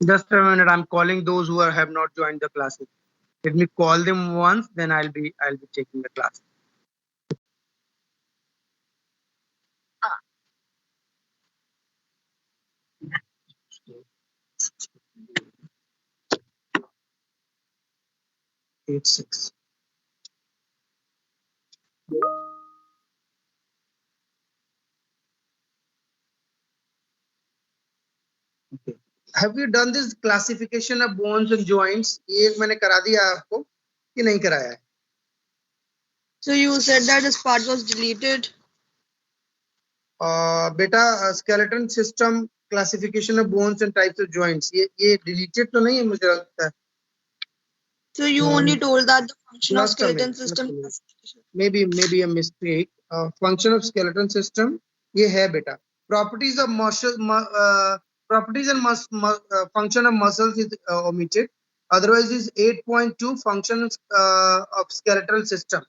Just a minute. I'm calling those who have not joined the classes. Let me call them once, then I'll be taking the class. Eight six. Okay. Have you done this classification of bones and joints? ये मैंने करा दिया आपको कि नहीं कराया है? So you said that this part was deleted. बेटा skeleton system classification of bones and types of joints ये deleted तो नहीं है मुझे लगता है. So you only told that the function of Just a skeleton minute. system. Maybe a mistake. Function of skeleton system ये है बेटा. Properties of muscle, properties and function of muscles is omitted. Otherwise is 8.2 functions of skeletal system.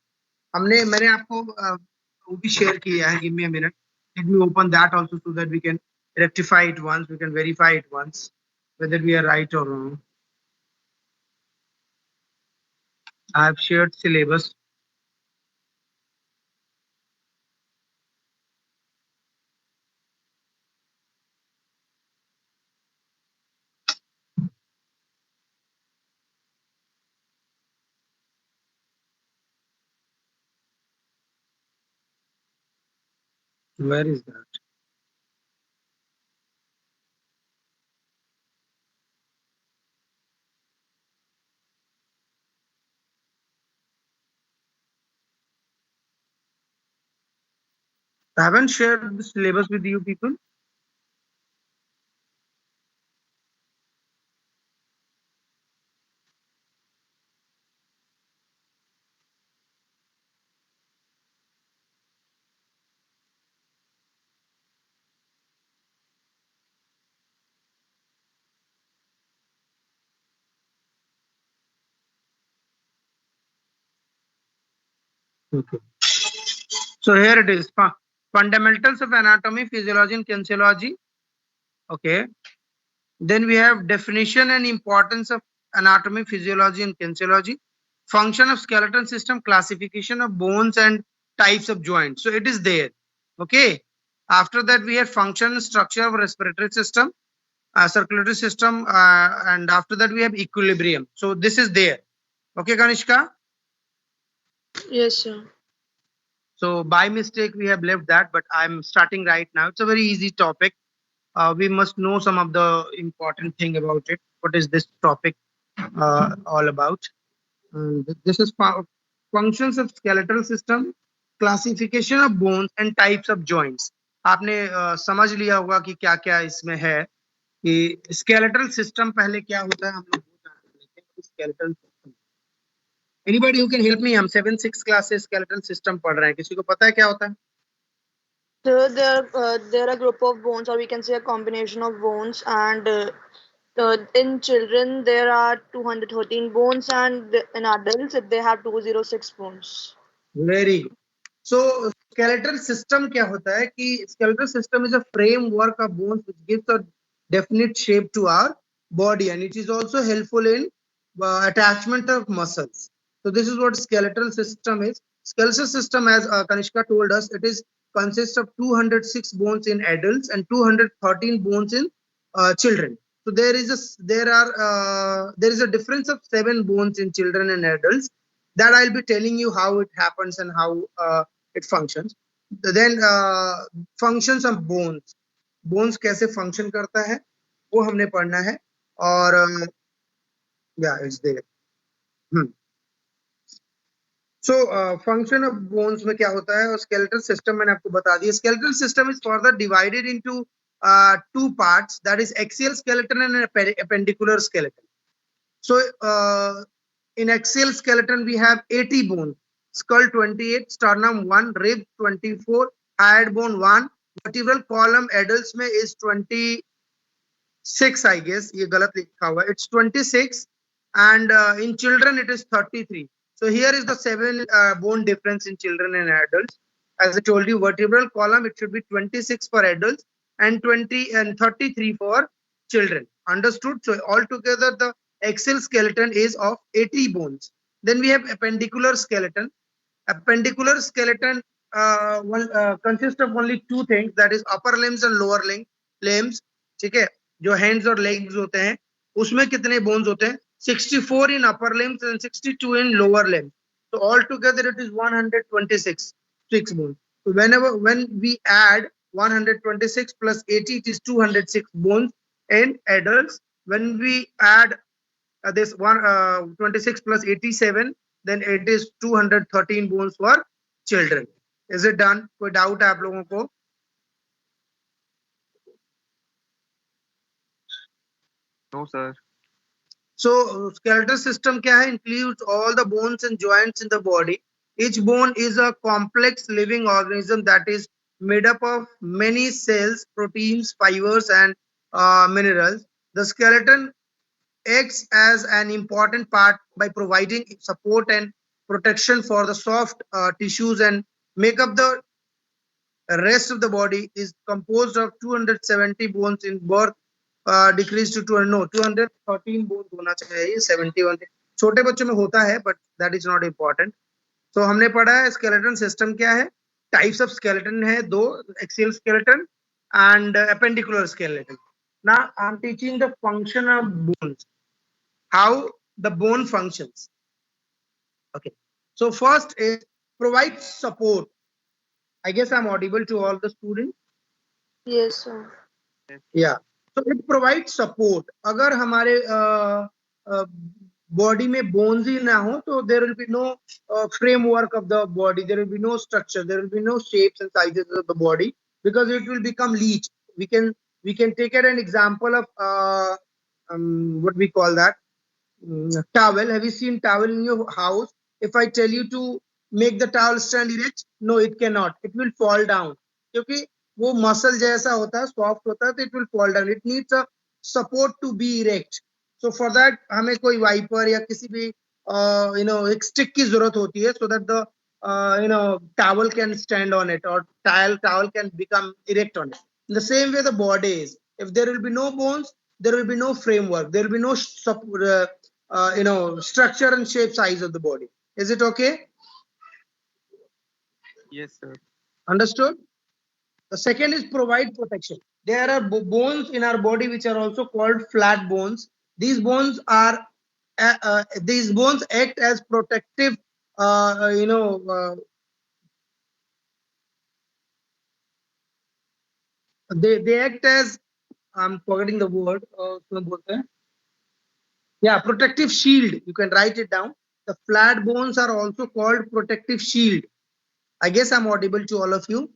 मैंने आपको वो भी share किया है. Give me a minute. Let me open that also so that we can rectify it once. We can verify it once whether we are right or wrong. I have shared syllabus. Where is that? I haven't shared the syllabus with you people. Okay. So here it is. Fundamentals of anatomy, physiology, and kinesiology. Okay. Then we have definition and importance of anatomy, physiology, and kinesiology. Function of skeleton system, classification of bones and types of joints. So it is there. Okay. After that, we have function and structure of respiratory system, circulatory system, and after that we have equilibrium. So this is there. Okay, Kanishka. Yes, sir. So by mistake we have left that, but I'm starting right now. It's a very easy topic. We must know some of the important thing about it. What is this topic all about? This is functions of skeletal system, classification of bones and types of joints. आपने समझ लिया होगा कि क्या क्या इसमें है कि skeletal system पहले क्या होता है हम लोग वो जान लेते हैं skeletal system. Anybody who can help me? हम 7-6 classes skeletal system पढ़ रहे हैं. किसी को पता है क्या होता है? So there are a group of bones, or we can say a combination of bones, and in children there are 213 bones, and in adults they have 206 bones. Very good. So skeletal system क्या होता है कि skeletal system is a framework of bones which gives a definite shape to our body, and it is also helpful in attachment of muscles. So this is what skeletal system is. Skeletal system, as Kanishka told us, it is consists of 206 bones in adults and 213 bones in children. So there is a difference of 7 bones in children and adults that I'll be telling you how it happens and how it functions. Then functions of bones. Bones कैसे function करता है वो हमने पढ़ना है और yeah, it's there. So function of bones में क्या होता है और skeletal system मैंने आपको बता दिया. Skeletal system is further divided into two parts, that is axial skeleton and appendicular skeleton. So in axial skeleton we have 80 bones, skull 28, sternum 1, rib 24, hyoid bone 1, vertebral column adults में is 26, I guess. ये गलत लिखा हुआ. It's 26 and in children it is 33. So here is the 7 bone difference in children and adults. As I told you, vertebral column it should be 26 for adults and 20 and 33 for children. Understood? So altogether the axial skeleton is of 80 bones. Then we have appendicular skeleton. Appendicular skeleton consists of only two things, that is upper limbs and lower limbs. ठीक है, जो hands और legs होते हैं उसमें कितने bones होते हैं? 64 in upper limbs and 62 in lower limbs. So altogether it is 126 bones. So when we add 126 plus 80, it is 206 bones in adults. When we add this 126 plus 87, then it is 213 bones for children. Is it done? कोई doubt है आप लोगों को? No, sir. So skeletal system क्या है? Includes all the bones and joints in the body. Each bone is a complex living organism that is made up of many cells, proteins, fibers, and minerals. The skeleton acts as an important part by providing support and protection for the soft tissues and make up the rest of the body. Is composed of 270 bones in birth, decreased to 200, no 213 bones होना चाहिए, 71 छोटे बच्चों में होता है, but that is not important. So हमने पढ़ा है skeleton system क्या है, types of skeleton है दो, axial skeleton and appendicular skeleton. Now I'm teaching the function of bones, how the bone functions. Okay, so first is provide support. I guess I'm audible to all the students. Yes, sir. Yeah, so it provides support. अगर हमारे body में bones ही ना हो तो there will be no framework of the body, there will be no structure, there will be no shapes and sizes of the body, because it will become leech. We can take an example of what we call that, towel. Have you seen towel in your house? If I tell you to make the towel stand erect, no, it cannot. It will fall down. क्योंकि वो muscle जैसा होता है, soft होता है, तो it will fall down. It needs a support to be erect. So for that हमें कोई वाइपर या किसी भी एक स्टिक की जरूरत होती है, so that the towel can stand on it, or towel can become erect on it. In the same way the body is. If there will be no bones, there will be no framework. There will be no structure and shape size of the body. Is it okay? Yes, sir. Understood? The second is provide protection. There are bones in our body which are also called flat bones. These bones act as protective, they act as, I'm forgetting the word, yeah, protective shield. You can write it down. The flat bones are also called protective shield. I guess I'm audible to all of you.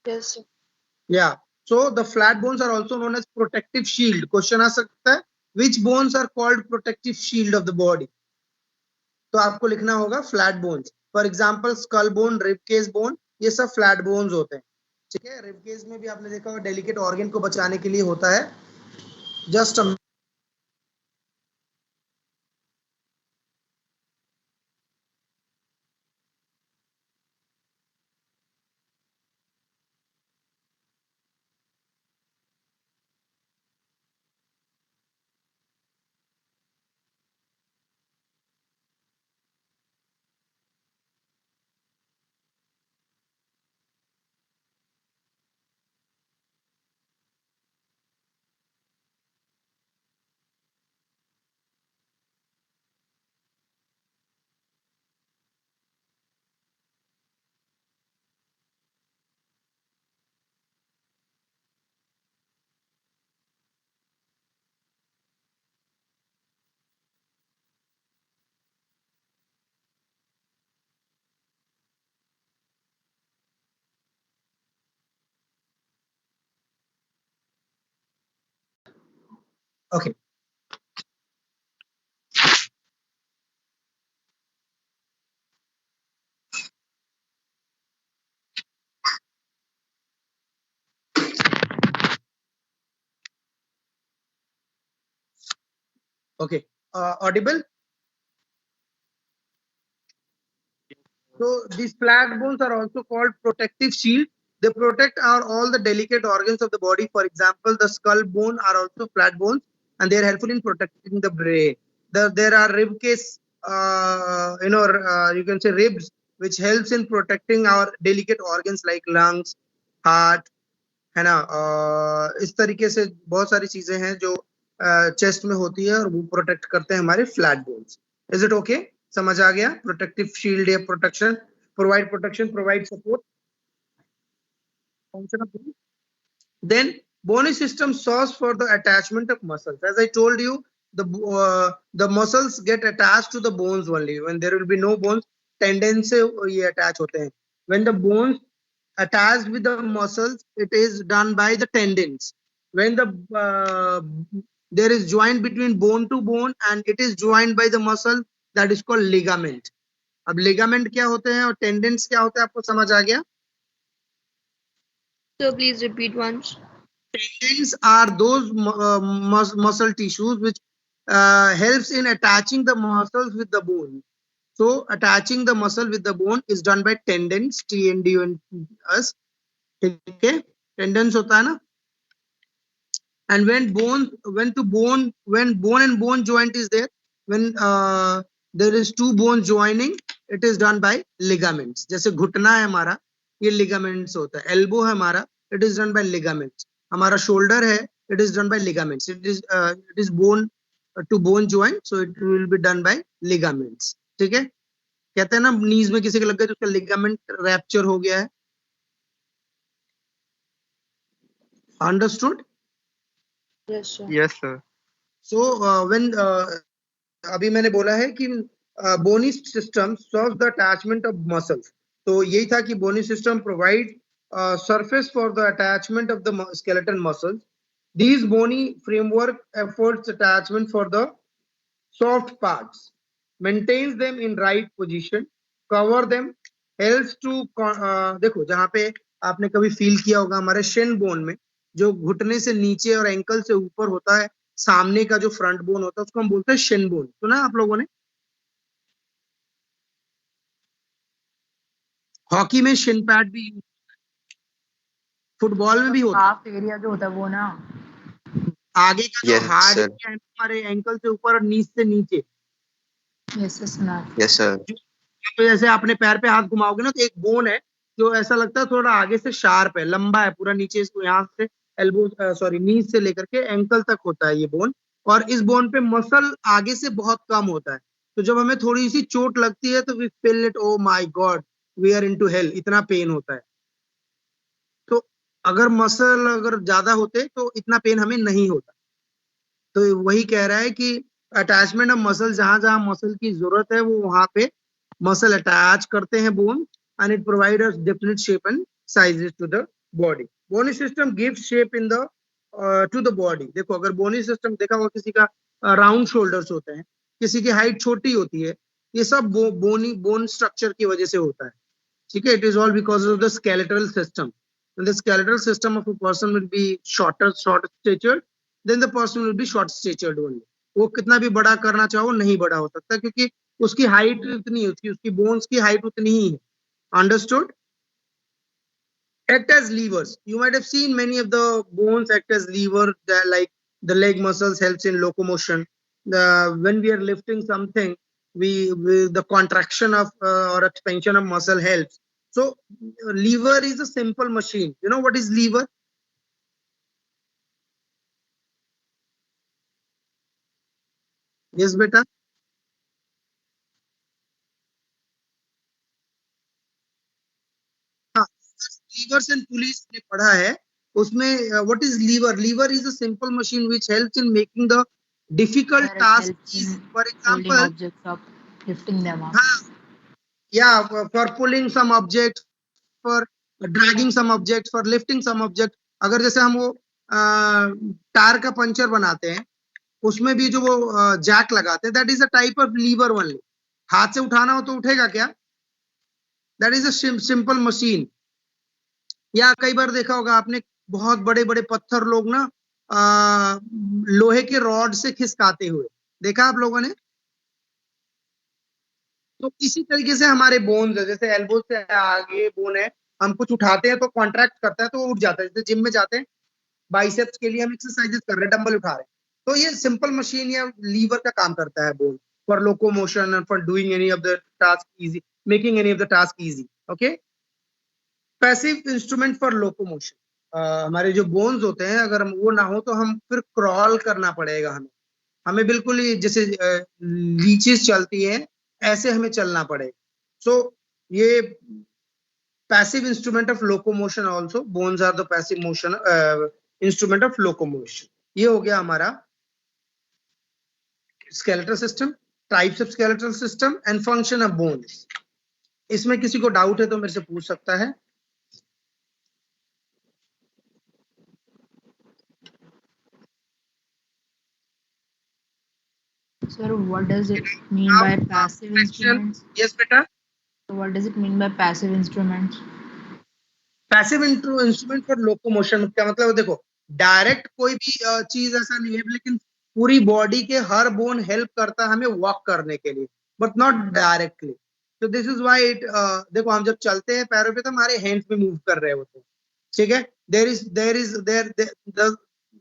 Yes, sir. Yeah. So the flat bones are also known as protective shield. Question आ सकता है, which bones are called protective shield of the body? तो आपको लिखना होगा flat bones. For example, skull bone, rib cage bone, ये सब flat bones होते हैं. ठीक है, rib cage में भी आपने देखा होगा delicate organ को बचाने के लिए होता है. Just a okay. Okay. Audible? So these flat bones are also called protective shield. They protect all the delicate organs of the body. For example, the skull bone are also flat bones, and they are helpful in protecting the brain. There are rib case, you can say ribs, which helps in protecting our delicate organs like lungs, heart, है ना. इस तरीके से बहुत सारी चीजें हैं जो चेस्ट में होती है और वो प्रोटेक्ट करते हैं हमारे flat bones. Is it okay? समझ आ गया? प्रोटेक्टिव शील्ड या protection, protection, provide support. Function of bone. Then bony system serves for the attachment of muscles. As I told you, the muscles get attached to the bones only. When there will be no bones, tendons से ये attach होते हैं. When the bones attached with the muscles, it is done by the tendons. When there is joint between bone to bone and it is joined by the muscle, that is called ligament. अब ligament क्या होते हैं और tendons क्या होते हैं, आपको समझ आ गया? So please repeat once. Tendons are those muscle tissues which helps in attaching the muscles with the bone. So attaching the muscle with the bone is done by tendons, TNDs. Okay, tendons होता है ना. And when bone and bone joint is there, when there is two bones joining, it is done by ligaments. जैसे घुटना है हमारा, ये ligaments होता है. Elbow है हमारा, it is done by ligaments. हमारा shoulder है, it is done by ligaments. It is bone to bone joint, so it will be done by ligaments. ठीक है? कहते हैं ना नीज में किसी के लग गया तो उसका लिगामेंट रैप्चर हो गया है. Understood? Yes, sir. Yes, sir. So when अभी मैंने बोला है कि bony system serves the attachment of muscles. तो यही था कि bony system provide surface for the attachment of the skeletal muscles. These bony framework affords attachment for the soft parts, maintains them in right position, cover them, helps to देखो जहां पे आपने कभी feel किया होगा हमारे शिन बोन में जो घुटने से नीचे और एंकल से ऊपर होता है, सामने का जो फ्रंट बोन होता है उसको हम बोलते हैं शिन बोन. सुना आप लोगों ने? हॉकी में शिन पैड भी, फुटबॉल में भी होता है. हाफ एरिया जो होता है वो ना, आगे का जो Yes, हार्ड sir. है हमारे एंकल से ऊपर और नीच से नीचे. यस सुना. Yes, sir. तो जैसे आपने पैर पे हाथ घुमाओगे ना तो एक बोन है जो ऐसा लगता है थोड़ा आगे से शार्प है, लंबा है पूरा, नीचे इसको यहाँ से नीच से लेकर के एंकल तक होता है ये बोन. और इस बोन पे मसल आगे से बहुत कम होता है. तो जब हमें थोड़ी सी चोट लगती है तो we feel it, oh my god we are into hell, इतना पेन होता है. तो अगर मसल अगर ज्यादा होते तो इतना पेन हमें नहीं होता. तो वही कह रहा है कि अटैचमेंट ऑफ मसल, जहां जहां मसल की जरूरत है वो वहां पे मसल अटैच करते हैं bone, and it provides us definite shape and sizes to the body. Bony system gives shape in the to the body. देखो अगर bony system देखा होगा किसी का राउंड शोल्डर्स होते हैं, किसी की हाइट छोटी होती है, ये सब बोन स्ट्रक्चर की वजह से होता है. ठीक है? It is all because of the skeletal system. And the skeletal system of a person will be short statured, then the person will be short statured only. वो कितना भी बड़ा करना चाहो नहीं बड़ा हो सकता क्योंकि उसकी हाइट इतनी है, उसकी बोन्स की हाइट उतनी ही है. Understood? Act as levers. You might have seen many of the bones act as lever, like the leg muscles helps in locomotion. When we are lifting something, the contraction of or expansion of muscle helps. So lever is a simple machine. You know what is lever? Yes, beta. Levers and pulleys ने पढ़ा है. उसमें what is lever? Lever is a simple machine which helps in making the difficult task easy. For Holding example, objects up, lifting them up. yeah, for pulling some objects, for dragging some objects, for lifting some object. अगर जैसे हम वो tyre का puncture बनाते हैं उसमें भी जो वो जैक लगाते हैं, that is a type of lever only. हाथ से उठाना हो तो उठेगा क्या? That is a simple machine. या कई बार देखा होगा आपने बहुत बड़े बड़े पत्थर लोग ना लोहे के रॉड से खिसकाते हुए देखा आप लोगों ने. तो इसी तरीके से हमारे बोन्स है, जैसे एल्बो से आगे बोन है हम कुछ उठाते हैं तो कॉन्ट्रैक्ट करता है तो वो उठ जाता है। जैसे जिम में जाते हैं, बाइसेप्स के लिए हम एक्सरसाइजेस कर रहे हैं, डंबल उठा रहे हैं, तो ये सिंपल मशीन या लीवर का काम करता है bone, for locomotion and for doing any of the task easy, making any of the task easy. Okay, passive instrument for locomotion, हमारे जो बोन्स होते हैं अगर हम वो ना हो तो हम फिर क्रॉल करना पड़ेगा हमें, हमें बिल्कुल ही जैसे लीचेस चलती है ऐसे हमें चलना पड़ेगा। सो ये passive instrument of locomotion, also bones are the passive motion instrument of locomotion. ये हो गया हमारा skeletal system, types of skeletal system and function of bones. इसमें किसी को डाउट है तो मेरे से पूछ सकता है। Sir, what does it mean by passive instruments? Yes बेटा, So what does it mean by passive instruments? Passive instrument for locomotion क्या मतलब है? देखो, डायरेक्ट कोई भी चीज ऐसा नहीं है, लेकिन पूरी बॉडी के हर बोन हेल्प करता है हमें वॉक करने के लिए, बट नॉट डायरेक्टली। तो दिस इज व्हाई इट, देखो हम जब चलते हैं पैरों पे तो हमारे हैंड्स भी मूव कर रहे होते हैं, ठीक है। There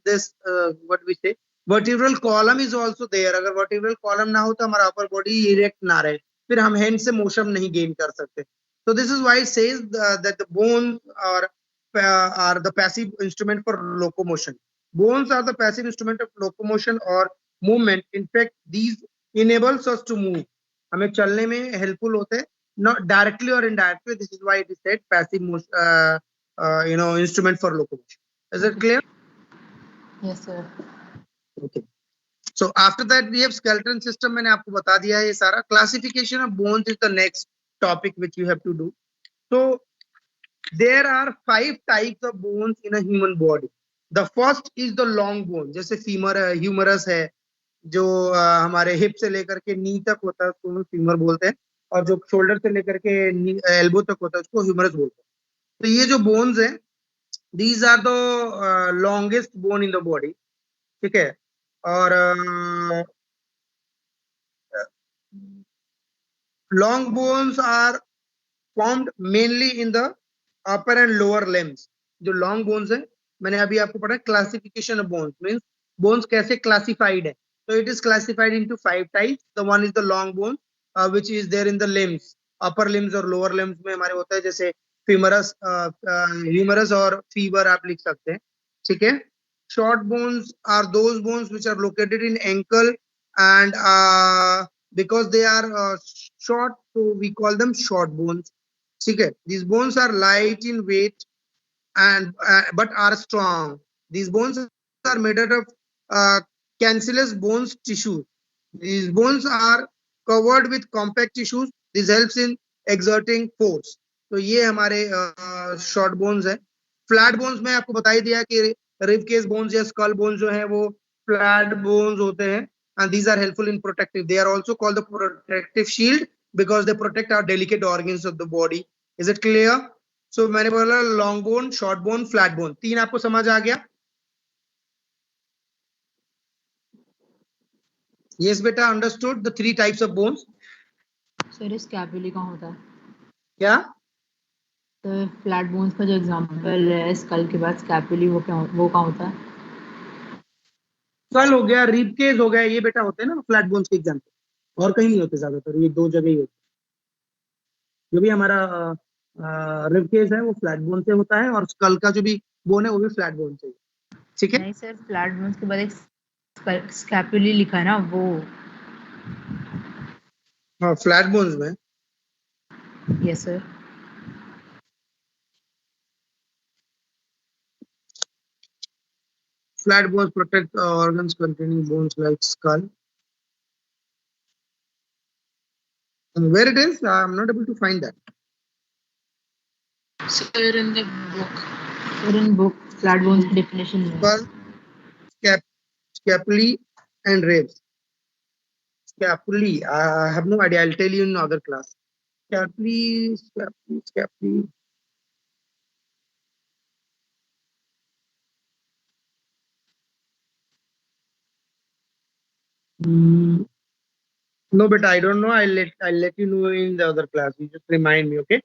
this what we say vertebral column is also there. अगर वर्टिब्रल कॉलम ना हो तो हमारा अपर बॉडी इरेक्ट ना रहे, फिर हम हैंड से मोशन नहीं गेन कर सकते। So this is why it says that the bones are the passive instrument for locomotion. Bones are the passive instrument of locomotion or movement. In fact, these enables us to move. हमें चलने में helpful होते हैं, not directly or indirectly. This is why it is said passive instrument for locomotion. Is it clear? Yes, sir. Okay. So after that we have skeleton system. मैंने आपको बता दिया है ये सारा. Classification of bones is the next topic which you have to do. So there are 5 types of bones in a human body. The first is the long bone, जैसे femur है, humerus है, जो हमारे हिप से लेकर के नी तक होता है उसको हम फीमर बोलते हैं, और जो शोल्डर से लेकर के एल्बो तक होता है उसको ह्यूमरस बोलते हैं। तो ये जो बोन्स हैं, these are the longest bone in the body, ठीक है। और long bones are formed mainly in the upper and lower limbs. जो long bones है, मैंने अभी आपको पढ़ा classification of bones means bones कैसे classified है। So it is classified into 5 types. The one is the long bone, which is there in the limbs, upper limbs और lower limbs में हमारे होता है, जैसे femoris, humerus और fever आप लिख सकते हैं, ठीक है। Short bones are those bones which are located in ankle, and because they are short, so we call them short bones, ठीक है। These bones are light in weight and but are strong. These bones are made out of cancellous bones tissues. These bones are covered with compact tissues. This helps in exerting force. तो ये हमारे short bones है। Flat bones में आपको बता ही दिया कि rib cage bones या स्कल बोन्स जो है वो फ्लैट बोन्स होते हैं, and these are helpful in protective. They are also called the protective shield because they protect our delicate organs of the body. Is it clear? So मैंने बोला long bone, short bone, flat bone, 3 आपको समझ आ गया? Yes बेटा, understood the 3 types of bones. Sir स्कैपुली कहाँ होता है? क्या? तो फ्लैट बोन्स का जो एग्जांपल है स्कल के बाद स्कैपुली, वो कहाँ होता है? स्कल हो गया, रिब केस हो गया, ये बेटा होते हैं ना फ्लैट बोन्स के एग्जांपल, और कहीं नहीं होते ज्यादातर, ये 2 जगह ही होते। जो भी हमारा रिब केस है वो फ्लैट बोन से होता है, और स्कल का जो भी बोन है वो भी फ्लैट बोन से, ठीक है। नहीं सर, फ्लैट बोन्स के बाद एक स्कैपुली लिखा है ना, वो। हाँ, फ्लैट बोन्स में yes sir. flat bones protect organs containing bones like skull. And where it is, I'm not able to find that. Sir, in the book. Sir, in book, flat bones की definition है. Skull, scapulae, and ribs. Scapulae, I have no idea. I'll tell you in other class. Scapulae. No, but I don't know. I'll let you know in the other class. You just remind me, okay?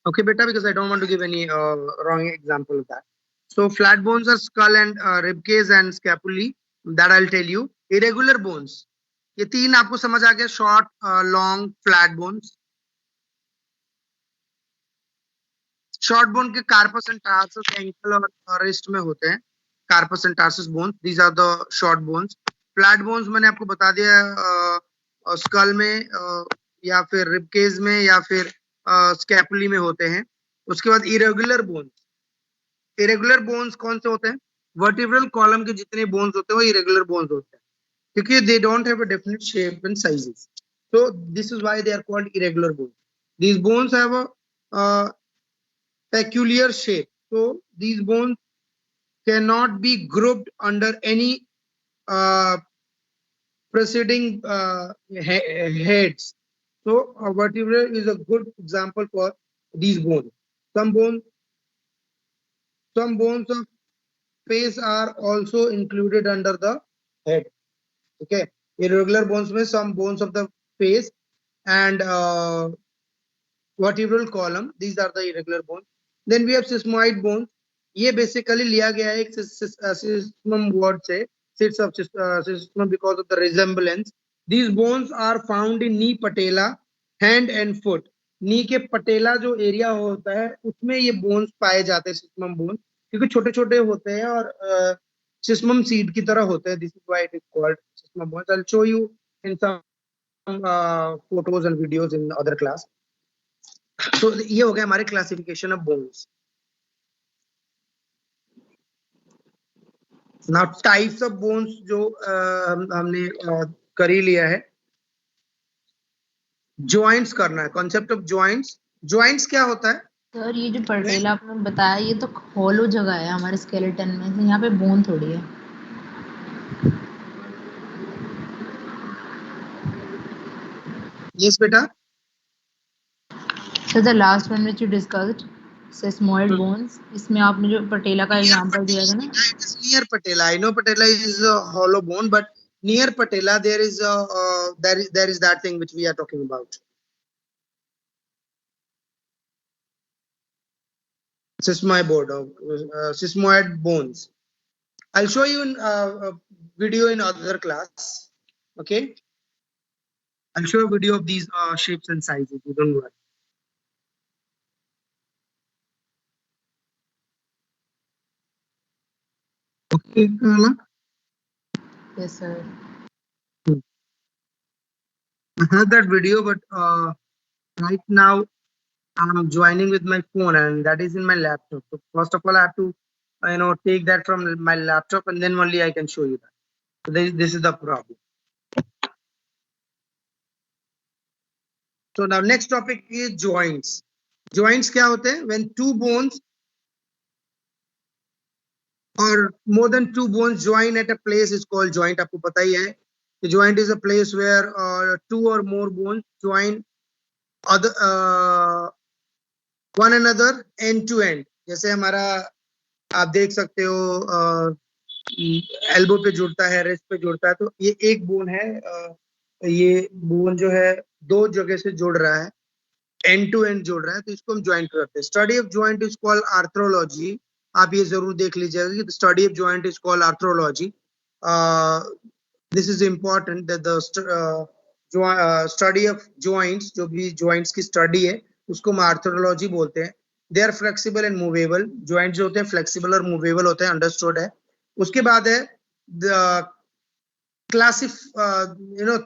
Okay, beta, because I don't want to give any wrong example of that. So flat bones are skull and rib cage and scapulae. That I'll tell you. Irregular bones. ये तीन आपको समझ आ गया. Short, long, flat bones. Short bone के carpus and tarsus ankle और wrist में होते हैं. Carpus and tarsus bones, these are the short bones. Flat bones मैंने आपको बता दिया स्कल में या फिर रिबकेज में या फिर स्कैपुली में होते हैं. उसके बाद इरेगुलर बोन्स. इरेगुलर बोन्स कौन से होते हैं? वर्टिब्रल कॉलम के जितने बोन्स होते हैं वो इरेगुलर बोन्स होते हैं क्योंकि they don't have a definite shape and sizes. So this is why they are called irregular bones. These bones have a peculiar shape. So these bones cannot be grouped under any uh, preceding heads. So a vertebra is a good example for these bones. Some bones of face are also included under the head. Okay, irregular bones में some bones of the face and vertebral column. These are the irregular bones. Then we have sesamoid bones. ये basically लिया गया है एक सिस्मम word से, sits of sesamum because of the resemblance. These bones are found in knee patella, hand and foot. नी के पटेला जो area होता है उसमें ये बोन्स पाए जाते हैं, सिस्मम बोन, क्योंकि छोटे छोटे होते हैं और सिस्मम सीड की तरह होते हैं. This is why it is called sesamoid bones. I will show you in some photos and videos in other class. तो ये हो गया हमारे classification of bones. Now types of bones जो हमने कर ही लिया है. जॉइंट्स करना है, कॉन्सेप्ट ऑफ जॉइंट्स. जॉइंट्स क्या होता है? सर ये जो पटेला आपने बताया ये तो हॉलो जगह है हमारे स्केलेटन में, तो यहाँ पे बोन थोड़ी है. यस बेटा. Sir the last one which you discussed sesamoid bones, इसमें आपने जो पटेला का एग्जांपल दिया था ना, near patella, I know patella is a hollow bone, but near patella there is that thing which we are talking about. Sesamoid sesamoid bones. I'll show you in a video in other class. Okay, I'll show a video of these shapes and sizes. You don't worry. Okay, Carla? Yes sir. I have that video, but right now I'm joining with my phone and that is in my laptop. So first of all, I have to, take that from my laptop and then only I can show you that. So this is the problem. So now next topic is joints. Joints क्या होते हैं? When two bones or more than two bones join at a place is called joint. आपको पता ही है. The joint is a place where two or more bones join one another end to end. जैसे हमारा आप देख सकते हो elbow पे जुड़ता है, रेस्ट पे जुड़ता है, तो ये एक बोन है. ये बोन जो है दो जगह से जुड़ रहा है, एंड टू एंड जुड़ रहा है, तो इसको हम ज्वाइंट करते हैं. Study of joint is called arthrology. आप ये जरूर देख लीजिएगा कि study of joint is called arthrology. This is important that the study of joints, जो भी ज्वाइंट्स की स्टडी है उसको हम आर्थ्रोलॉजी बोलते हैं. They are flexible and movable. Joint जो होते हैं फ्लेक्सिबल और मूवेबल होते हैं, अंडरस्टूड है. उसके बाद है द क्लासिफ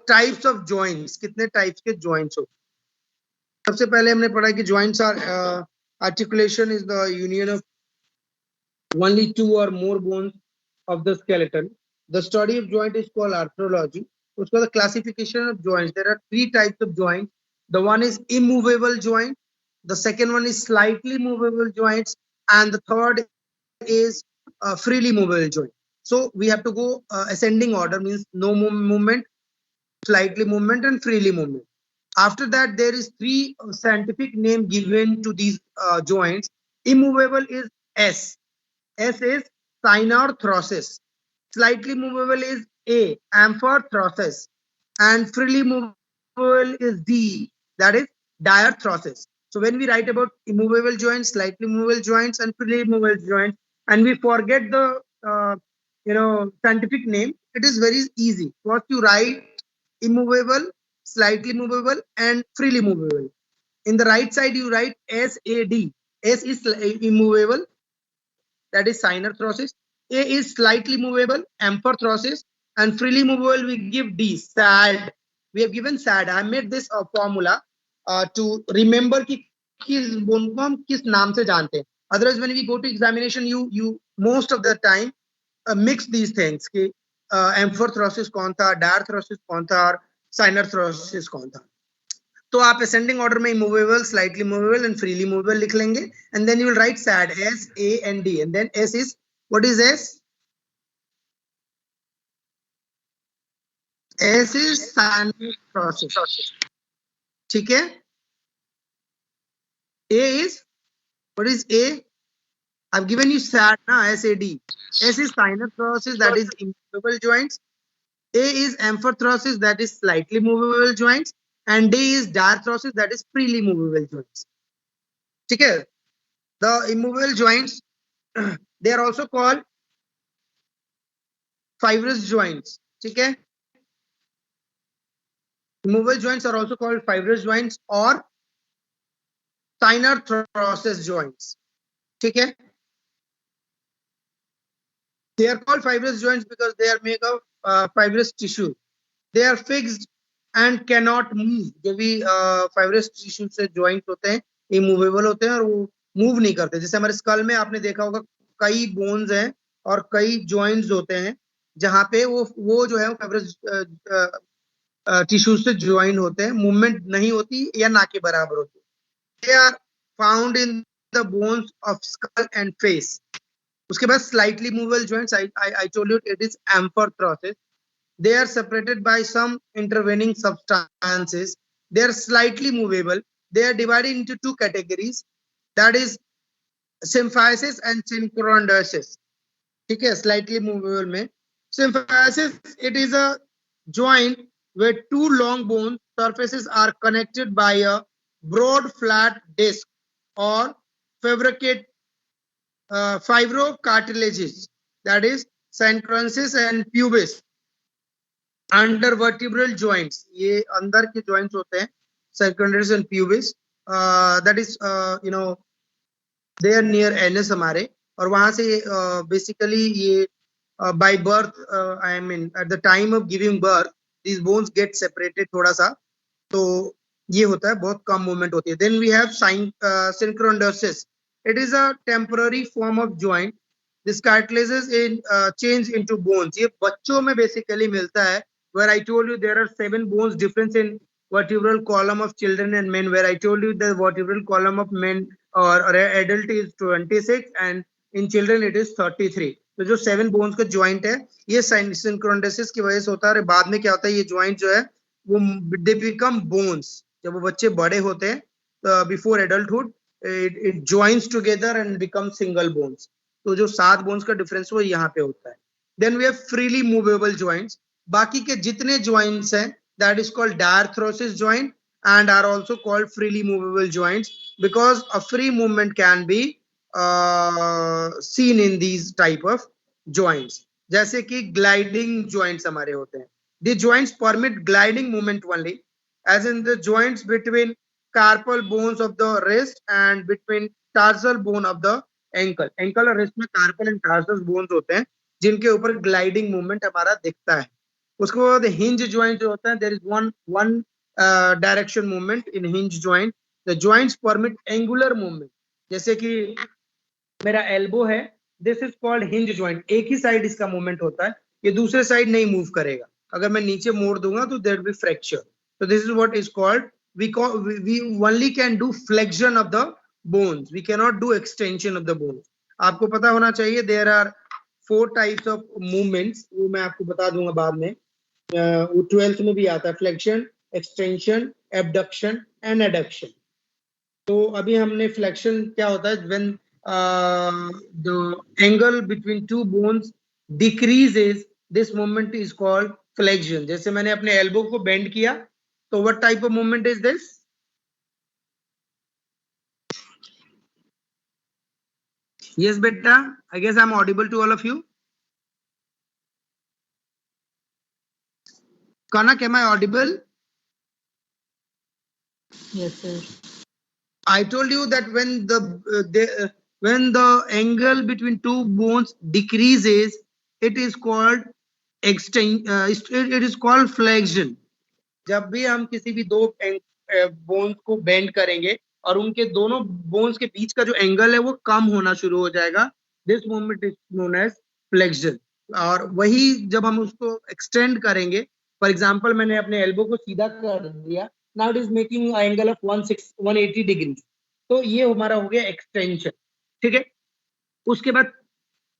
टाइप्स ऑफ ज्वाइंट्स. कितने टाइप्स के ज्वाइंट्स होते हैं? सबसे पहले हमने पढ़ा कि joints or articulation is the union of only two or more bones of the skeleton. The study of joint is called arthrology. उसका the classification of joints. There are three types of joints. The one is immovable joint. The second one is slightly movable joints, and the third is freely movable joint. So we have to go ascending order, means no movement, slightly movement, and freely movement. After that, there is three scientific name given to these joints. Immovable is S. S is synarthrosis. Slightly movable is A, amphorthrosis, and freely movable is D, that is diarthrosis. So when we write about immovable joints, slightly movable joints, and freely movable joints, and we forget the scientific name, it is very easy. First you write immovable, slightly movable, and freely movable. In the right side you write SAD. S is immovable, that is synarthrosis. A is slightly movable, amphorthrosis, and freely movable we give D, SAD. We have given SAD. I made this formula to remember कि किस bone को हम किस नाम से जानते हैं. Otherwise, when we go to examination, you most of the time mix these things कि amphorthrosis कौन था, diarthrosis कौन था, और synarthrosis कौन था. तो आप असेंडिंग ऑर्डर में movable, slightly movable and freely movable लिख लेंगे, and then you will write sad S A and D, and then S is what is S? S is synarthrosis. ठीक है. A is what is A? I have given you sad ना, S A D. S is synarthrosis, that is immovable joints. A is amphorthrosis, that is slightly movable joints, and D is diarthrosis, that is freely movable joints. ठीक है. The immovable joints, they are also called fibrous joints. ठीक है. Immovable joints are also called fibrous joints or synarthrosis joints. ठीक है. They are called fibrous joints because they are made of fibrous tissue. They are fixed and cannot move. जो भी fibrous tissue से joint होते हैं, immovable होते हैं और वो move नहीं करते. जैसे हमारे skull में आपने देखा होगा कई bones हैं और कई joints होते हैं जहाँ पे वो जो है fibrous tissue से join होते हैं, movement नहीं होती या ना के बराबर होती. They are found in the bones of skull and face. उसके बाद slightly movable joints, I told you it is amphorthrosis. They are separated by some intervening substances. They are slightly movable. They are divided into two categories, that is symphysis and synchrondosis. ठीक है. Slightly movable में symphysis, it is a joint where two long bone surfaces are connected by a broad flat disc or fabricate fibrocartilages, that is synchronsis and pubis. Under vertebral joints, ये अंदर के joints होते हैं, circumference and pubis, that is they are near anus हमारे, और वहां से basically ये by birth, I mean at the time of giving birth these bones get separated थोड़ा सा, तो ये होता है, बहुत कम मूवमेंट होती है. Then we have synchrondosis. It is a temporary form of joint. This cartilages in change into bones. ये बच्चों में बेसिकली मिलता है, where I told you there are 7 bones difference in vertebral column of children and men, where I told you the vertebral column of men or adult is 26 and in children it is 33. तो जो 7 bones का joint है, ये सिंक्रोनोसिस की वजह से होता है. और बाद में क्या होता है, ये ज्वाइंट जो है वो दे बिकम बोन्स. जब वो बच्चे बड़े होते हैं before adulthood, it joins together and become single bones. तो जो 7 बोन्स का डिफरेंस वो यहाँ पे होता है. Then we have freely movable joints. बाकी के जितने ज्वाइंट्स हैं, that is called diarthrosis joint and are also called freely movable joints because a free movement can be seen in these type of joints. जैसे कि gliding joints हमारे होते हैं. The joints permit gliding movement only, as in the joints between carpal bones of the wrist and between tarsal bone of the ankle. Ankle और wrist में carpal and tarsal bones होते हैं जिनके ऊपर gliding movement हमारा दिखता है. उसके बाद hinge joint जो होता है, there is one direction movement in hinge joint. The joints permit angular movement. जैसे कि मेरा elbow है, this is called hinge joint. एक ही साइड इसका मूवमेंट होता है, ये दूसरे साइड नहीं मूव करेगा. अगर मैं नीचे मोड़ दूंगा तो there will be fracture. So this is what is called, we only can do flexion of the bones. We cannot do extension of the bones. आपको पता होना चाहिए there are 4 types of movements. वो मैं आपको बता दूंगा बाद में. वो 12th में भी आता है, flexion, extension, abduction and adduction. तो अभी हमने flexion क्या होता है, when the angle between two bones decreases, this movement is called flexion. जैसे मैंने अपने elbow को bend किया, तो what type of movement is this? Yes, beta. I guess I'm audible to all of you. Kanak, am I audible? Yes, sir. I told you that when the angle between two bones decreases, it is called it is called flexion. जब भी हम किसी भी दो bones को bend करेंगे और उनके दोनों बोन्स के बीच का जो एंगल है वो कम होना शुरू हो जाएगा, this movement is known as flexion. और वही जब हम उसको एक्सटेंड करेंगे, फॉर एग्जांपल मैंने अपने एल्बो को सीधा कर दिया, now it is making angle of 180 degree, तो ये हमारा हो गया एक्सटेंशन। ठीक है, उसके बाद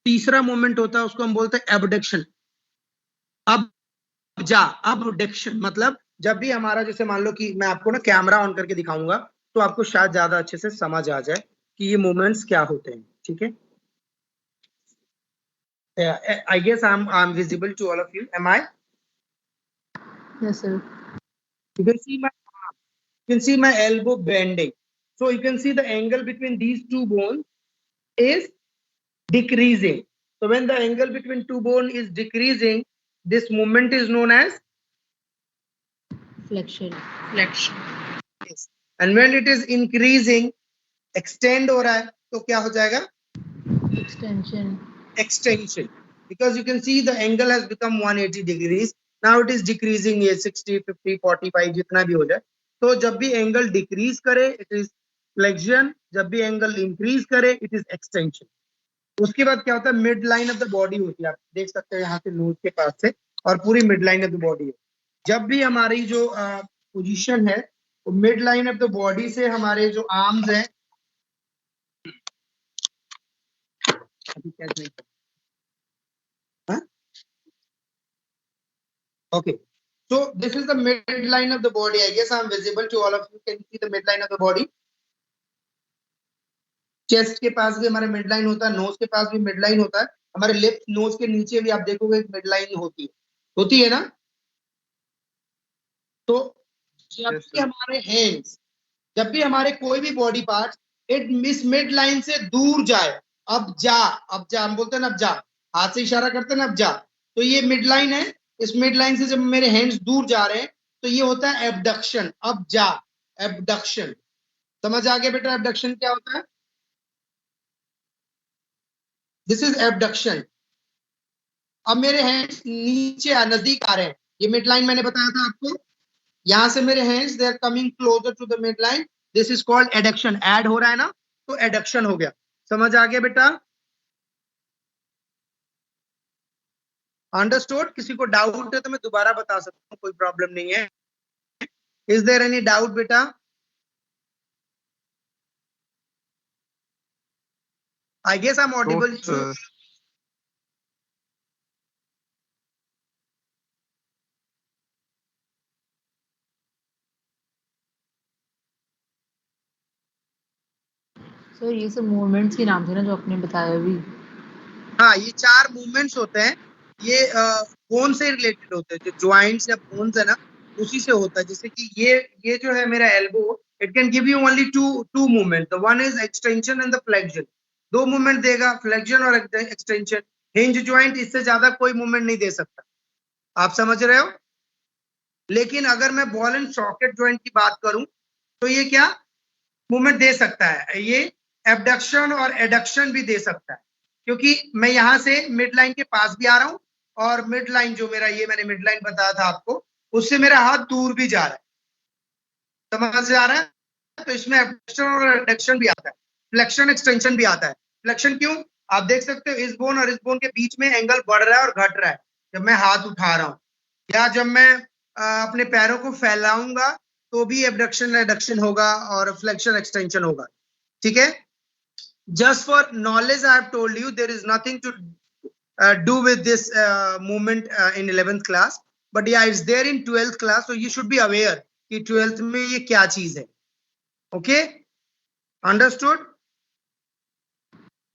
तीसरा मूवमेंट होता है, उसको हम बोलते हैं एबडक्शन। अब अबडक्शन मतलब जब भी हमारा, जैसे मान लो कि मैं आपको ना कैमरा ऑन करके दिखाऊंगा तो आपको शायद ज्यादा अच्छे से समझ आ जाए कि ये मूवमेंट्स क्या होते हैं। ठीक है, I guess I am visible to all of you, am I? Yes, sir. You can see my elbow bending, so you can see the angle between these two bones is decreasing. So when the angle between two bones is decreasing, this movement is known as Flexion. yes. And when it is increasing, extend हो रहा है, तो क्या हो जाएगा? Extension. Extension, because you can see the angle has become 180 degrees. Now it is decreasing, ये 60, 50, 45 जितना भी हो जाए। तो जब भी एंगल डिक्रीज करे इट इज फ्लेक्शन, जब भी एंगल इंक्रीज करे इट इज एक्सटेंशन। उसके बाद क्या होता है, mid line of the body होती है, आप देख सकते हैं यहाँ से नोज के पास से, और पूरी mid line of the body है। जब भी हमारी जो पोजीशन है, वो mid line of the body से हमारे जो आर्म्स हैं, अभी कैसे, okay, so this is the midline of the body. I guess I'm visible to all of you. Can you see the midline of the body? Chest के पास भी हमारे mid line होता है, नोज के पास भी मिड लाइन होता है, हमारे लिप्स नोज के नीचे भी आप देखोगे एक मिड लाइन होती है ना? तो जब Yes, भी sir. हमारे हैंड्स, जब भी हमारे कोई भी body part it miss mid line से दूर जाए, अब जा हम बोलते हैं ना, अब जा, हाथ से इशारा करते हैं ना, अब जा, तो ये मिड लाइन है। इस मिड लाइन से जब मेरे हैंड्स दूर जा रहे हैं तो ये होता है एबडक्शन, अब जा, एबडक्शन। समझ आ गया बेटा एबडक्शन क्या होता है? This is abduction. अब मेरे हैंड्स नीचे नजदीक आ रहे हैं, ये मिड लाइन मैंने बताया था आपको, यहां से मेरे hands they are coming closer to the mid line, this is called adduction. Add हो रहा है ना, तो एडक्शन हो गया। समझ आ गया बेटा? अंडरस्टूड? किसी को डाउट है तो मैं दोबारा बता सकता हूँ, कोई प्रॉब्लम नहीं है। इज देयर एनी डाउट बेटा? I guess I am audible No, too. sir. Sir ये सब मूवमेंट्स के नाम थे ना जो आपने बताया अभी? हाँ, ये 4 मूवमेंट्स होते हैं, ये बोन से रिलेटेड होते हैं, जो ज्वाइंट्स या बोन्स है ना उसी से होता है। जैसे कि ये जो है मेरा elbow, it can give you only two movement, the one is extension and the flexion. 2 movement देगा, फ्लेक्शन और एक्सटेंशन। हिंज ज्वाइंट इससे ज्यादा कोई मूवमेंट नहीं दे सकता, आप समझ रहे हो? लेकिन अगर मैं बॉल एंड सॉकेट ज्वाइंट की बात करूं तो ये क्या मूवमेंट दे सकता है, ये एबडक्शन और एडक्शन भी दे सकता है, क्योंकि मैं यहां से मिड लाइन के पास भी आ रहा हूं, और मिड लाइन जो मेरा, ये मैंने मिड लाइन बताया था आपको, उससे मेरा हाथ दूर भी जा रहा है। समझ आ रहा है? तो इसमें एबडक्शन और एडक्शन भी आता है, फ्लेक्शन एक्सटेंशन भी आता है। फ्लेक्शन क्यों? आप देख सकते हो इस बोन और इस बोन के बीच में एंगल बढ़ रहा है और घट रहा है जब मैं हाथ उठा रहा हूं, या जब मैं अपने पैरों को फैलाऊंगा तो भी एबडक्शन एडक्शन होगा और फ्लेक्शन एक्सटेंशन होगा। ठीक है, just for knowledge I have told you, there is nothing to do with this movement in 11th class, but yeah it's there in 12th class, so you should be aware कि 12th में ये क्या चीज है। okay, understood?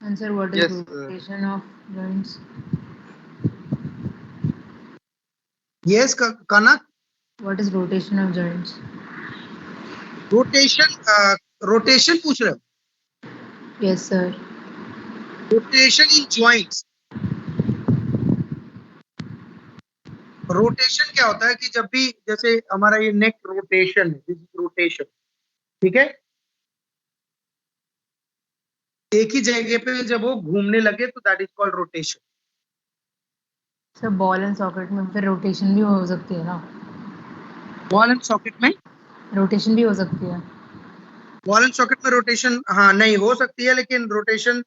And sir, what is Yes, sir. rotation of joints? yes Kanak, What is rotation of joints? rotation पूछ रहे हो? Yes, sir. Rotation इन joints. Rotation क्या होता है कि जब भी जैसे हमारा ये नेक रोटेशन, रोटेशन, ठीक है, एक ही जगह पे जब वो घूमने लगे तो that is called rotation. Sir ball and socket में फिर रोटेशन भी हो सकती है ना? बॉल एंड सॉकेट में, रोटेशन भी हो सकती है। बॉल एंड सॉकेट में रोटेशन, हाँ नहीं हो सकती है, लेकिन रोटेशन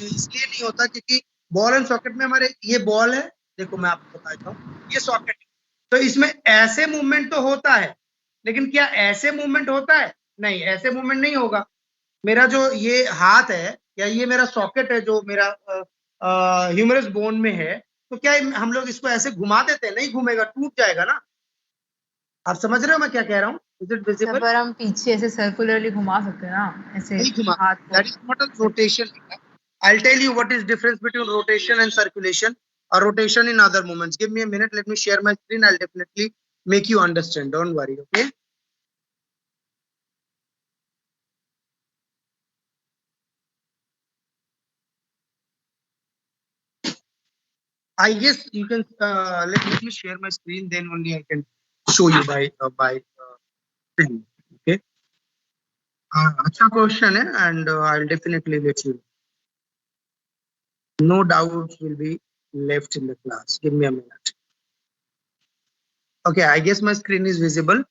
इसलिए नहीं होता क्योंकि बॉल एंड सॉकेट में हमारे ये बॉल है, देखो मैं आपको बताता हूँ, ये सॉकेट है, तो इसमें ऐसे मूवमेंट तो होता है, लेकिन क्या ऐसे मूवमेंट होता है? नहीं, ऐसे मूवमेंट नहीं होगा। मेरा जो ये हाथ है या ये मेरा सॉकेट है जो मेरा ह्यूमरस बोन में है, तो क्या हम लोग इसको ऐसे घुमा देते हैं? नहीं घूमेगा, टूट जाएगा ना। आप समझ रहे हो मैं क्या कह रहा हूँ? Is it sir visible? पर हम पीछे ऐसे सर्कुलरली घुमा सकते हैं ना, ऐसे नहीं घुमा, हाथ को। That is not a rotation. I'll tell you what is difference between rotation and circulation or rotation in other movements. Give me a minute, let me share my screen. I'll definitely make you understand, don't worry. Okay, I guess you can let me share my screen, then only I can show you by screen. Okay, अच्छा question है, and I'll definitely let you. No doubts will be left in the class. Give me a minute. Okay, I guess my screen is visible.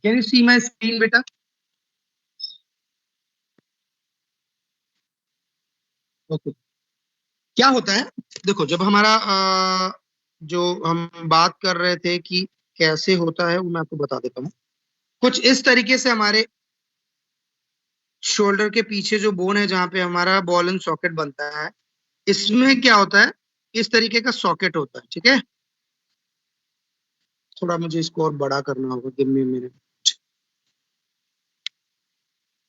Can you see my screen, beta? Okay. क्या होता है, देखो जब हमारा जो हम बात कर रहे थे कि कैसे होता है, वो मैं आपको बता देता हूँ। कुछ इस तरीके से हमारे शोल्डर के पीछे जो बोन है जहाँ पे हमारा बॉल एंड सॉकेट बनता है, इसमें क्या होता है, इस तरीके का सॉकेट होता है, ठीक है। थोड़ा मुझे इसको और बड़ा करना होगा, गिव मी मिनट।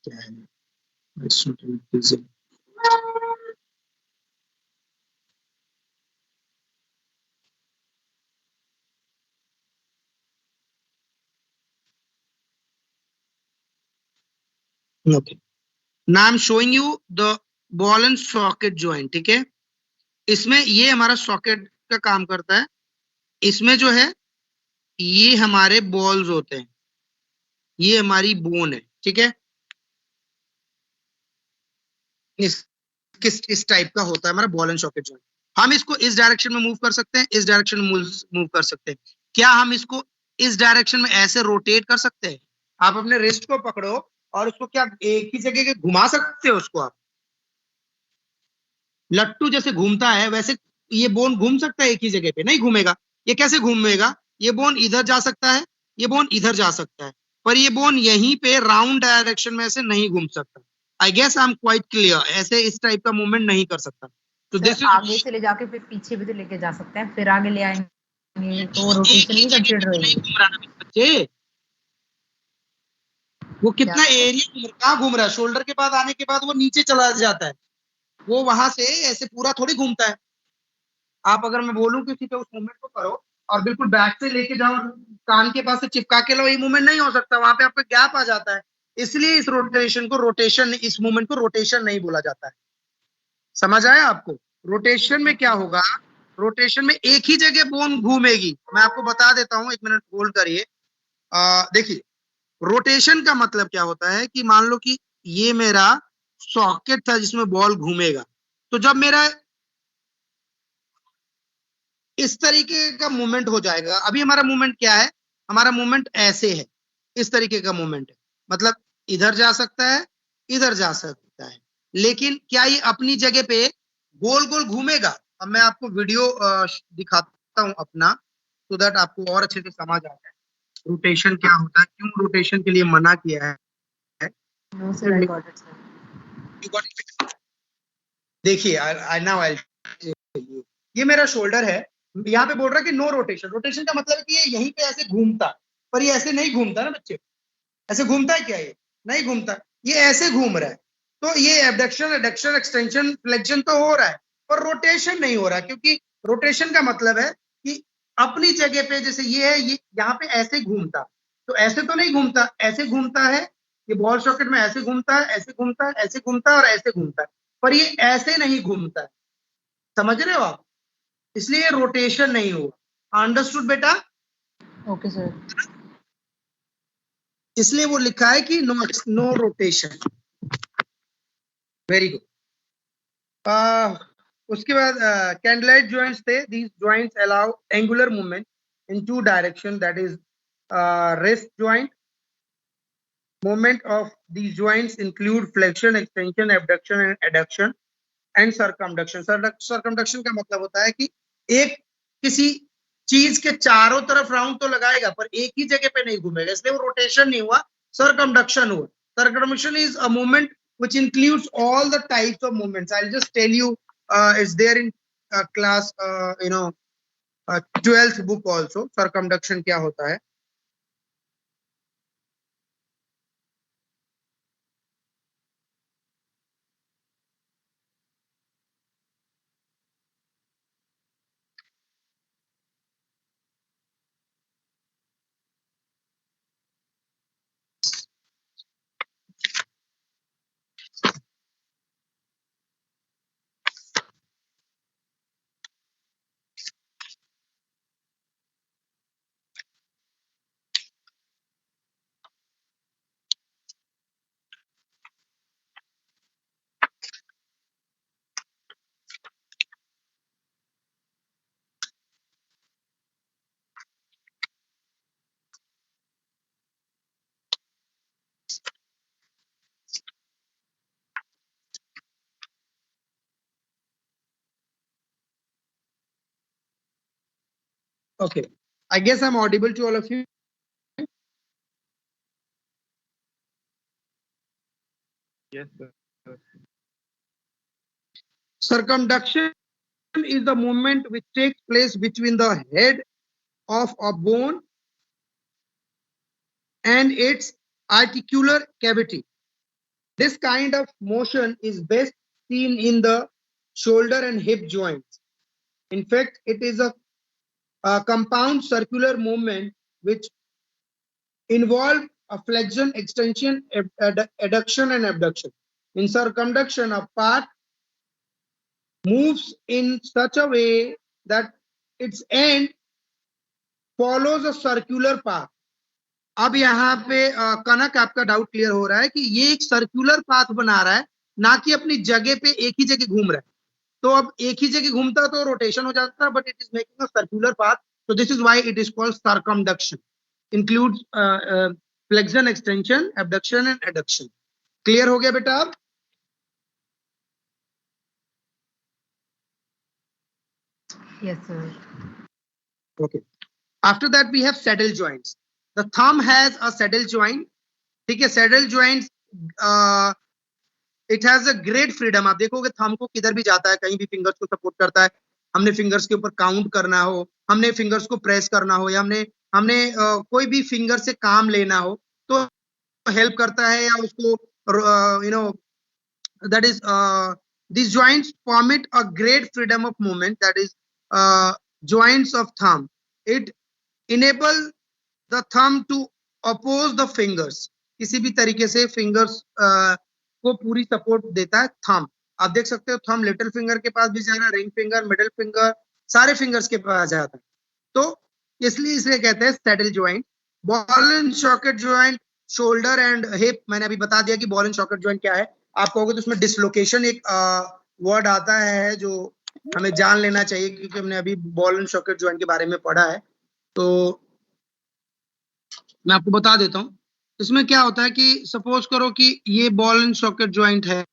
क्या है, okay, now I am showing you the ball and socket joint, ठीक है। इसमें ये हमारा सॉकेट का काम करता है, इसमें जो है ये हमारे बॉल्स होते हैं, ये हमारी बोन है, ठीक है। इस इस टाइप का होता है हमारा बॉल एंड सॉकेट जॉइंट। हम इसको इस डायरेक्शन में मूव कर सकते हैं, इस डायरेक्शन में मूव कर सकते हैं। क्या हम इसको इस डायरेक्शन में ऐसे रोटेट कर सकते हैं? आप अपने रिस्ट को पकड़ो और उसको क्या एक ही जगह के घुमा सकते हो उसको आप? लट्टू जैसे घूमता है वैसे ये बोन घूम सकता है एक ही जगह पे? नहीं घूमेगा। ये कैसे घूमेगा? ये बोन इधर जा सकता है, ये बोन इधर जा सकता है, पर ये बोन यहीं पे राउंड डायरेक्शन में ऐसे नहीं घूम सकता। I guess I am quite clear, ऐसे इस टाइप का मूवमेंट नहीं कर सकता। तो दिस इज आगे से ले जाके फिर पीछे भी तो लेके जा सकते हैं, फिर आगे ले आएंगे तो रोटेशन नहीं कंसीडर होगी। बच्चे वो कितना एरिया कहाँ घूम रहा है, शोल्डर के बाद आने के बाद वो नीचे चला जाता है, वो वहां से ऐसे पूरा थोड़ी घूमता है। आप अगर मैं बोलूं कि ठीक है उस मूवमेंट को करो और बिल्कुल बैक से लेके जाओ और कान के पास से चिपका के लो, ये मूवमेंट नहीं हो सकता, वहां पे आपका गैप आ जाता है। इसलिए इस रोटेशन को रोटेशन, इस मूवमेंट को रोटेशन नहीं बोला जाता है। समझ आया आपको? रोटेशन में क्या होगा, रोटेशन में एक ही जगह बोन घूमेगी। मैं आपको बता देता हूँ, एक मिनट होल्ड करिए। देखिए रोटेशन का मतलब क्या होता है कि मान लो कि ये मेरा सॉकेट था जिसमें बॉल घूमेगा, तो जब मेरा इस तरीके का मूवमेंट हो जाएगा, अभी हमारा मूवमेंट क्या है, हमारा मूवमेंट ऐसे है, इस तरीके का मूवमेंट है, मतलब इधर जा सकता है, इधर जा सकता है, लेकिन क्या ये अपनी जगह पे गोल गोल घूमेगा? अब मैं आपको वीडियो दिखाता हूं अपना, तो दैट आपको और अच्छे से समझ आ जाए रोटेशन क्या होता है, क्यों रोटेशन के लिए मना किया है। No, sir, I got it, sir. देखिए आई नाउ आई, ये मेरा शोल्डर है, यहाँ पे बोल रहा है कि नो रोटेशन। रोटेशन का मतलब है कि ये यहीं पे ऐसे घूमता, पर ये ऐसे नहीं घूमता ना बच्चे। ऐसे घूमता है क्या? ये नहीं घूमता, ये ऐसे घूम रहा है। तो ये एबडक्शन, एडक्शन, एक्सटेंशन, फ्लेक्शन तो हो रहा है और रोटेशन नहीं हो रहा, क्योंकि रोटेशन का मतलब है कि अपनी जगह पे, जैसे ये है, ये यहाँ पे ऐसे घूमता, तो ऐसे तो नहीं घूमता, ऐसे घूमता है, ये बॉल सॉकेट में ऐसे घूमता है, ऐसे घूमता है, ऐसे घूमता है और ऐसे घूमता है, पर ये ऐसे नहीं घूमता है। समझ रहे हो आप? इसलिए रोटेशन नहीं हुआ। अंडरस्टूड बेटा? Okay sir. इसलिए वो लिखा है कि no no rotation. Very good. उसके बाद कैंडलाइट जॉइंट्स थे। These joints allow angular movement in two direction, that is wrist joint. Movement of these joints include flexion, extension, abduction and adduction and circumduction. Circumduction का मतलब होता है कि एक किसी चीज के चारों तरफ राउंड तो लगाएगा पर एक ही जगह पे नहीं घूमेगा, इसलिए वो रोटेशन नहीं हुआ, circumduction हुआ. Circumduction is a movement which includes all the types of movements. I'll just tell you, it's there in class, 12th book also. Circumduction क्या होता है? Okay, I guess I'm audible to all of you. Yes, sir. Circumduction is the movement which takes place between the head of a bone and its articular cavity. This kind of motion is best seen in the shoulder and hip joints. In fact, it is a compound circular movement which involve a flexion, extension, adduction and abduction. In circumduction, a part moves in such a way that its end follows a circular path. अब यहाँ पे कनक आपका doubt clear हो रहा है कि ये एक सर्कुलर पाथ बना रहा है, ना कि अपनी जगह पे एक ही जगह घूम रहा है। तो अब एक ही जगह घूमता तो रोटेशन हो जाता, but it is making a circular path, so this is why it is called circumduction. Includes flexion, extension, abduction and adduction. Clear हो गया बेटा? अब yes sir. okay. After that we have saddle joints. The thumb has a saddle joint. ठीक है, saddle joints it has a great freedom. आप देखोगे thumb को किधर भी जाता है, कहीं भी फिंगर्स को सपोर्ट करता है। हमने फिंगर्स के ऊपर काउंट करना हो, हमने फिंगर्स को प्रेस करना हो, या हमने हमने कोई भी फिंगर से काम लेना हो तो हेल्प करता है, या उसको that is these joints permit a great freedom of movement, that is joints of thumb. It enable the thumb to oppose the fingers. किसी भी तरीके से फिंगर्स को पूरी सपोर्ट देता है थंब। आप देख सकते हो थंब लिटिल फिंगर के पास भी जा रहा है, रिंग फिंगर, मिडिल फिंगर, सारे फिंगर्स के पास जाता है। तो इसलिए इसे कहते हैं saddle joint. Ball and socket joint, shoulder and hip, मैंने अभी बता दिया कि बॉल एंड सॉकेट जॉइंट क्या है। आप कहोगे तो उसमें डिसलोकेशन एक वर्ड आता है जो हमें जान लेना चाहिए, क्योंकि हमने अभी बॉल एंड सॉकेट जॉइंट के बारे में पढ़ा है। तो मैं आपको बता देता हूँ। इसमें क्या होता है कि सपोज करो कि ये बॉल एंड सॉकेट जॉइंट है,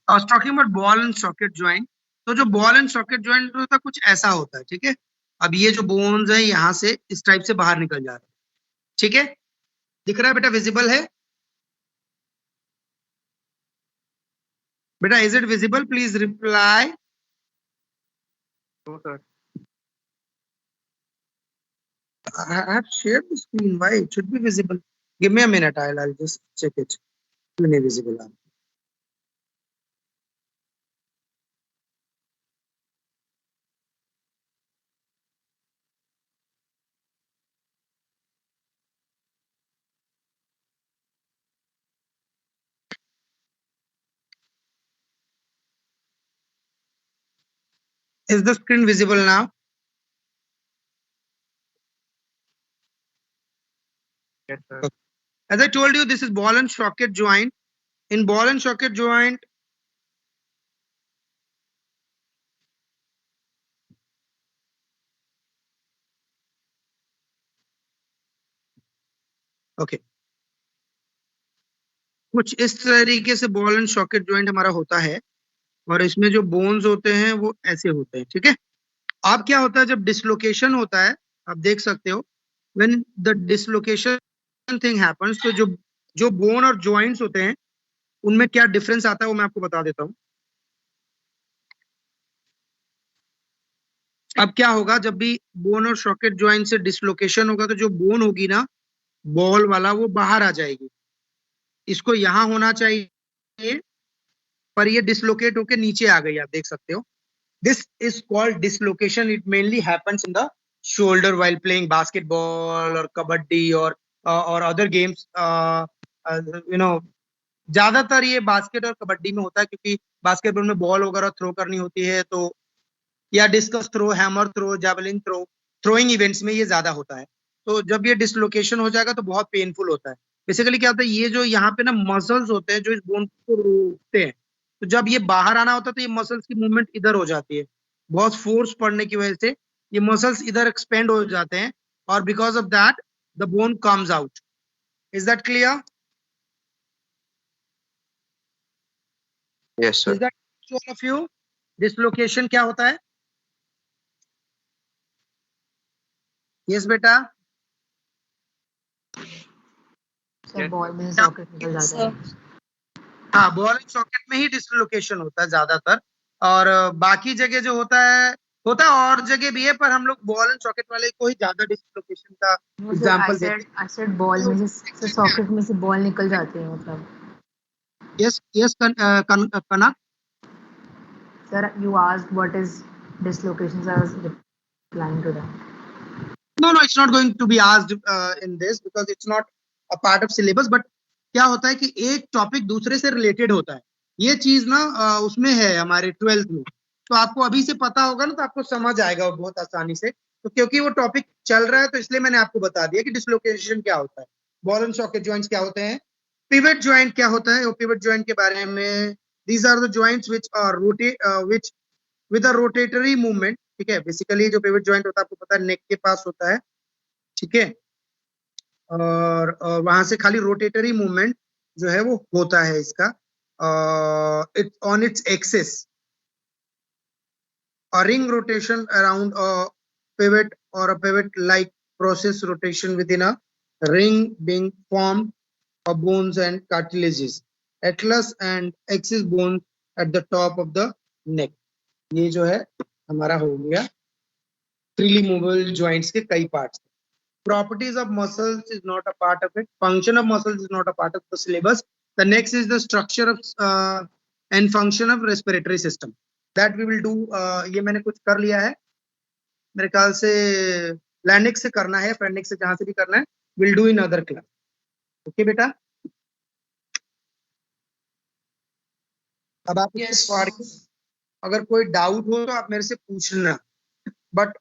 I was talking about ball and socket joint. तो जो बॉल एंड सॉकेट ज्वाइंट होता है कुछ ऐसा होता है, ठीक है। अब ये जो बोन्स है यहाँ से इस टाइप से बाहर निकल जा रहा है, ठीक है। दिख रहा है बेटा, विजिबल है बेटा? Is it visible? Please reply. No, sir. I have shared the screen. Why it should be visible? Give me a minute. I'll just check it. क्यों नहीं visible है? Is the screen visible now? Yes, sir. As I told you, this is ball and socket joint. In ball and socket joint, okay, कुछ इस तरीके से ball and socket joint हमारा होता है और इसमें जो बोन्स होते हैं वो ऐसे होते हैं, ठीक है। अब क्या होता है जब डिसलोकेशन होता है, आप देख सकते हो, when the dislocation thing happens, तो जो जो बोन और ज्वाइंट्स होते हैं उनमें क्या डिफरेंस आता है वो मैं आपको बता देता हूँ। अब क्या होगा जब भी बोन और सॉकेट ज्वाइंट से डिसलोकेशन होगा तो जो बोन होगी ना बॉल वाला वो बाहर आ जाएगी। इसको यहाँ होना चाहिए पर ये डिसलोकेट होके नीचे आ गई, आप देख सकते हो। This is called dislocation. It mainly happens in the shoulder while playing basketball or kabaddi or other games. You know, ज्यादातर ये बास्केट और कबड्डी में होता है क्योंकि बास्केटबॉल में बॉल वगैरह थ्रो करनी होती है, तो या discus throw, hammer throw, javelin throw, throwing events में ये ज्यादा होता है। तो जब ये डिसलोकेशन हो जाएगा तो बहुत पेनफुल होता है। बेसिकली क्या होता है, ये जो यहाँ पे ना मसल्स होते हैं जो इस बोन को रोकते हैं, तो जब ये बाहर आना होता है तो ये मसल्स की मूवमेंट इधर हो जाती है। बहुत फोर्स पड़ने की वजह से ये मसल्स इधर एक्सपेंड हो जाते हैं और because of that the bone comes out. Is that clear? Yes, sir. Is that all of you? Dislocation क्या होता है? यस बेटा। Sir Yes, ball sir. में सॉकेट निकल जाता है। हाँ, बॉल एंड सॉकेट में ही डिसलोकेशन होता है ज्यादातर, और बाकी जगह जो होता है और जगह भी है, पर हम लोग बॉल एंड सॉकेट वाले को ही ज्यादा डिसलोकेशन का एग्जांपल देते हैं। आई सेड बॉल में से सॉकेट में से बॉल निकल जाती है मतलब। Yes yes Kanak. Sir you asked what is dislocation, so I was replying to that. No, it's not going to be asked in this because it's not a part of syllabus. But क्या होता है कि एक topic दूसरे से related होता है, ये चीज ना उसमें है हमारे 12th में, तो आपको अभी से पता होगा ना तो आपको समझ आएगा वो बहुत आसानी से। तो क्योंकि वो टॉपिक चल रहा है तो इसलिए मैंने आपको बता दिया कि डिसलोकेशन क्या होता है, बॉल एंड सॉकेट ज्वाइंट्स क्या होते हैं, पिवट ज्वाइंट क्या होता है, वो पिवट ज्वाइंट के बारे में। These are the joints which are which with a rotatory movement, ठीक है। बेसिकली जो पिवट ज्वाइंट होता है आपको पता है नेक के पास होता है, ठीक है, और वहां से खाली रोटेटरी मूवमेंट जो है वो होता है इसका, it on its axis, a ring rotation around a pivot or a pivot like process rotation within a ring being formed of bones and cartilages, atlas and axis bones at the top of the neck। ये जो है हमारा हो गया freely movable joints के कई parts। Properties of muscles is not a part of it. Function of muscles is not a part of the syllabus. The next is the structure of and function of respiratory system. That we will do. ये मैंने कुछ कर लिया है, मेरे ख्याल से लैंडिक्स से करना है, अपेंडिक्स से जहां से भी करना है, will do in other class. Okay बेटा, अब आप इसको पढ़ के अगर कोई डाउट हो तो आप मेरे से पूछना, बट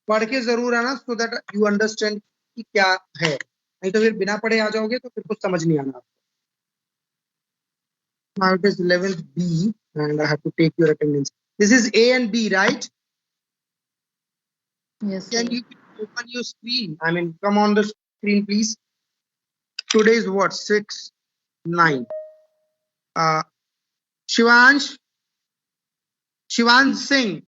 पढ़ के जरूर आना सो दैट यू अंडरस्टैंड कि क्या है, नहीं तो फिर बिना पढ़े आ जाओगे तो फिर कुछ समझ नहीं आना आपको। Now it is 11th B and I have to take your attendance. This is A and B, right? Yes, Can sir. you open your screen? I mean, come on the screen, please. Today is what? 6/9. Shivansh, Shivansh Singh,